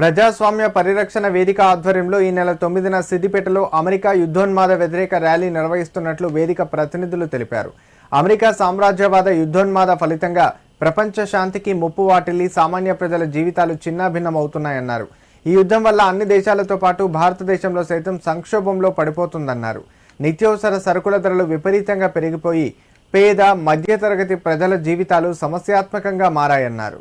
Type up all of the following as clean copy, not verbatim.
ప్రజాస్వామ్య పరిరక్షణ వేదిక ఆధ్వర్యంలో ఈ నెల 9న సిద్దిపేటలో అమెరికా యుద్ధోన్మాద వ్యతిరేక ర్యాలీ నిర్వహిస్తున్నట్లు వేదిక ప్రతినిధులు తెలిపారు. అమెరికా సామ్రాజ్యవాద యుద్ధోన్మాద ఫలితంగా ప్రపంచ శాంతికి ముప్పు వాటిల్లి సామాన్య ప్రజల జీవితాలు చిన్నాభిన్నమవుతున్నాయన్నారు. ఈ యుద్ధం వల్ల అన్ని దేశాలతో పాటు భారతదేశంలో సైతం సంక్షోభంలో పడిపోతుందన్నారు. నిత్యావసర సరుకుల ధరలు విపరీతంగా పెరిగిపోయి పేద మధ్యతరగతి ప్రజల జీవితాలు సమస్యాత్మకంగా మారాయన్నారు.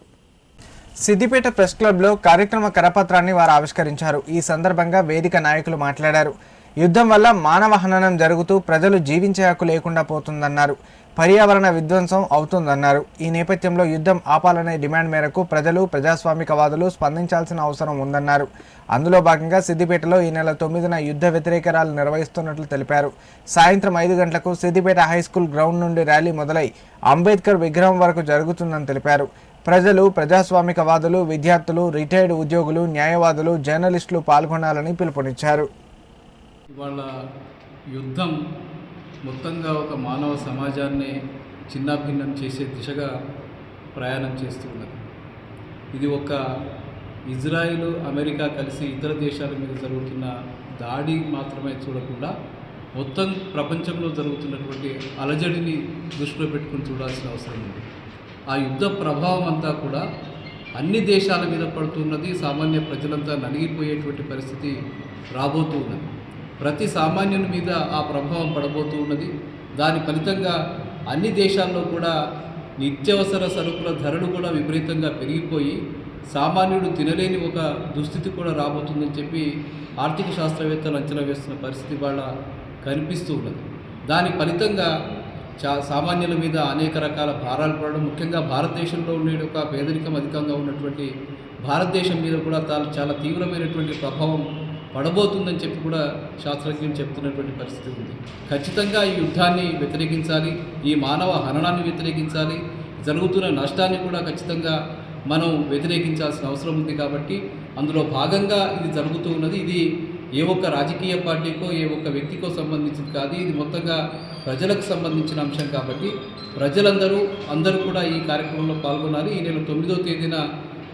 సిద్దిపేట ప్రెస్ క్లబ్లో కార్యక్రమ కరపత్రాన్ని వారు ఆవిష్కరించారు. ఈ సందర్భంగా వేదిక నాయకులు మాట్లాడారు. యుద్ధం వల్ల మానవ హననం జరుగుతూ ప్రజలు జీవించే హక్కు లేకుండా పోతుందన్నారు. పర్యావరణ విధ్వంసం అవుతుందన్నారు. ఈ నేపథ్యంలో యుద్ధం ఆపాలనే డిమాండ్ మేరకు ప్రజలు, ప్రజాస్వామికవాదులు స్పందించాల్సిన అవసరం ఉందన్నారు. అందులో భాగంగా సిద్దిపేటలో ఈ నెల 9న యుద్ధ వ్యతిరేక ర్యాలీ నిర్వహిస్తున్నట్లు తెలిపారు. సాయంత్రం 5 గంటలకు సిద్దిపేట హైస్కూల్ గ్రౌండ్ నుండి ర్యాలీ మొదలై అంబేద్కర్ విగ్రహం వరకు జరుగుతుందని తెలిపారు. ప్రజలు, ప్రజాస్వామికవాదులు, విద్యార్థులు, రిటైర్డ్ ఉద్యోగులు, న్యాయవాదులు, జర్నలిస్టులు పాల్గొనాలని పిలుపునిచ్చారు. ఇవాళ యుద్ధం మొత్తంగా ఒక మానవ సమాజాన్ని చిన్నాభిన్నం చేసే దిశగా ప్రయాణం చేస్తున్నది. ఇది ఒక ఇజ్రాయిల్, అమెరికా కలిసి ఇతర దేశాల మీద జరుగుతున్న దాడి మాత్రమే చూడకుండా మొత్తం ప్రపంచంలో జరుగుతున్నటువంటి అలజడిని దృష్టిలో పెట్టుకుని చూడాల్సిన అవసరం ఉంది. ఆ యుద్ధ ప్రభావం అంతా కూడా అన్ని దేశాల మీద పడుతున్నది. సామాన్య ప్రజలంతా నలిగిపోయేటువంటి పరిస్థితి రాబోతూ ఉన్నది. ప్రతి సామాన్యుని మీద ఆ ప్రభావం పడబోతూ ఉన్నది. దాని ఫలితంగా అన్ని దేశాల్లో కూడా నిత్యావసర సరుకుల ధరలు కూడా విపరీతంగా పెరిగిపోయి సామాన్యుడు తినలేని ఒక దుస్థితి కూడా రాబోతుందని చెప్పి ఆర్థిక శాస్త్రవేత్తలు అంచనా వేస్తున్న పరిస్థితి వాళ్ళ కనిపిస్తూ ఉన్నది. దాని ఫలితంగా సామాన్యుల మీద అనేక రకాల భారాలు పడడం, ముఖ్యంగా భారతదేశంలో ఉండే ఒక పేదరికం అధికంగా ఉన్నటువంటి భారతదేశం మీద కూడా చాలా తీవ్రమైనటువంటి ప్రభావం పడబోతుందని చెప్పి కూడా శాస్త్రజ్ఞులు చెప్తున్నటువంటి పరిస్థితి ఉంది. ఖచ్చితంగా ఈ యుద్ధాన్ని వ్యతిరేకించాలి, ఈ మానవ హననాన్ని వ్యతిరేకించాలి, జరుగుతున్న నష్టాన్ని కూడా ఖచ్చితంగా మనం వ్యతిరేకించాల్సిన అవసరం ఉంది. కాబట్టి అందులో భాగంగా ఇది జరుగుతూ ఉన్నది. ఇది ఏ ఒక్క రాజకీయ పార్టీకో ఏ ఒక్క వ్యక్తికో సంబంధించింది కాదు. ఇది మొత్తంగా ప్రజలకు సంబంధించిన అంశం కాబట్టి అందరూ కూడా ఈ కార్యక్రమంలో పాల్గొనాలి. ఈ నెల 9వ తేదీన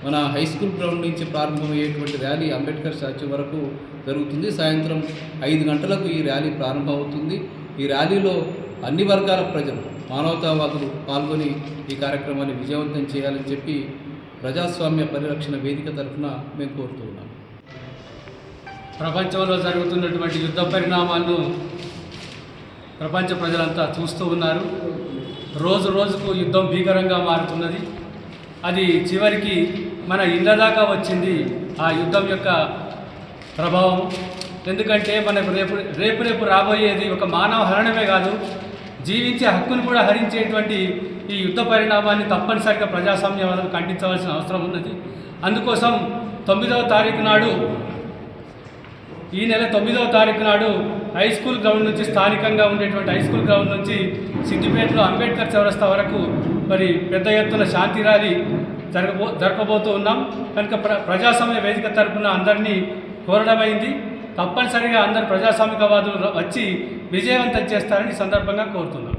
మన హై స్కూల్ గ్రౌండ్ నుంచి ప్రారంభమయ్యేటువంటి ర్యాలీ అంబేద్కర్ స్టాచ్యూ వరకు జరుగుతుంది. సాయంత్రం 5 గంటలకు ఈ ర్యాలీ ప్రారంభమవుతుంది. ఈ ర్యాలీలో అన్ని వర్గాల ప్రజలు, మానవతావాదులు పాల్గొని ఈ కార్యక్రమాన్ని విజయవంతం చేయాలని చెప్పి ప్రజాస్వామ్య పరిరక్షణ వేదిక తరఫున మేము కోరుతూ ఉన్నాం. ప్రపంచంలో జరుగుతున్నటువంటి యుద్ధ పరిణామాలను ప్రపంచ ప్రజలంతా చూస్తూ ఉన్నారు. రోజు రోజుకు యుద్ధం భీకరంగా మారుతున్నది. అది చివరికి మన ఇళ్ళ దాకా వచ్చింది ఆ యుద్ధం యొక్క ప్రభావం. ఎందుకంటే మనకు రేపు రాబోయేది ఒక మానవ హరణమే కాదు, జీవించే హక్కును కూడా హరించేటువంటి ఈ యుద్ధ పరిణామాన్ని తప్పనిసరిగా ప్రజాస్వామ్యవాదులు ఖండించవలసిన అవసరం ఉన్నది. అందుకోసం 9వ తారీఖు నాడు, ఈ నెల 9వ తారీఖు నాడు హై స్కూల్ గ్రౌండ్ నుంచి, స్థానికంగా ఉండేటువంటి హై స్కూల్ గ్రౌండ్ నుంచి సిద్దిపేటలో అంబేద్కర్ చౌరస్తా వరకు మరి పెద్ద ఎత్తున శాంతి ర్యాలీ జరపబోతూ ఉన్నాం. కనుక ప్రజాస్వామ్య వేదిక తరఫున అందరినీ కోరడమైంది. తప్పనిసరిగా అందరు ప్రజాస్వామికవాదులు వచ్చి విజయవంతం చేస్తారని సందర్భంగా కోరుతున్నాం.